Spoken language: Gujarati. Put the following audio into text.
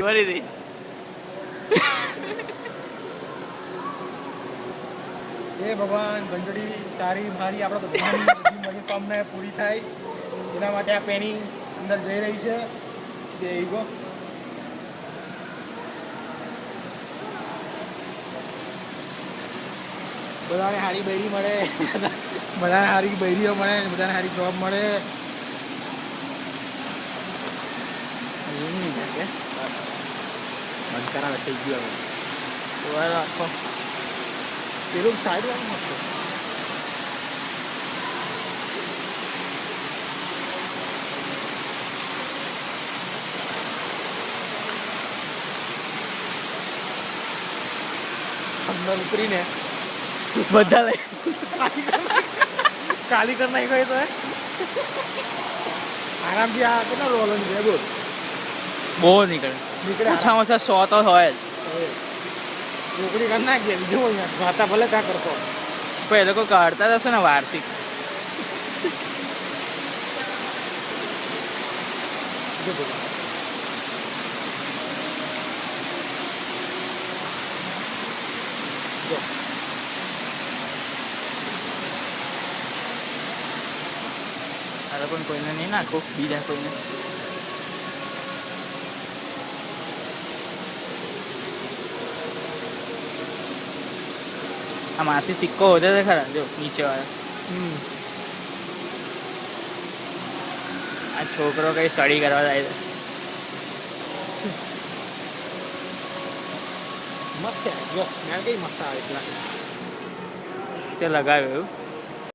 મરી હતી. એ ભગવાન ઘંટડી તારી મારી આપણા બધાની બધી મનોકામના પૂરી થાય એના માટે આ પેણી અંદર જઈ રહી છે. જે ઈગો બધાને સારી બૈરી મળે, બધાને સારી બૈરીઓ મળે, બધાને સારી જોબ મળે. બંધ કરાવે થઈ ગયું હવે આખો પેલું સાઈડ વાળું મસ્ત અંદર ઉતરીને બધા લઈ કાલી કર નાખી ગયો તો આરામથી આ કેટલા રોલ છે બોલ બહુ નીકળે. ઓછામાં ઓછા 100 તો હોય જ. રોકડી કરી નાખીએ બીજું અહીંયા ભાતા ભલે ત્યાં કરતો પણ એ લોકો કાઢતા જ હશે ને વાર્ષિક. આ લોકોને કોઈને નહીં નાખો, બીજા કોઈને. આ માસી સિક્કો હોતે છે ખરા જો નીચે વાળા. આ છોકરો કઈ સ્ટડી કરવા જાય છે. મસ્ત છે જો મેં કઈ મસ્ત આવે એટલા તે લગાવ્યું એવું.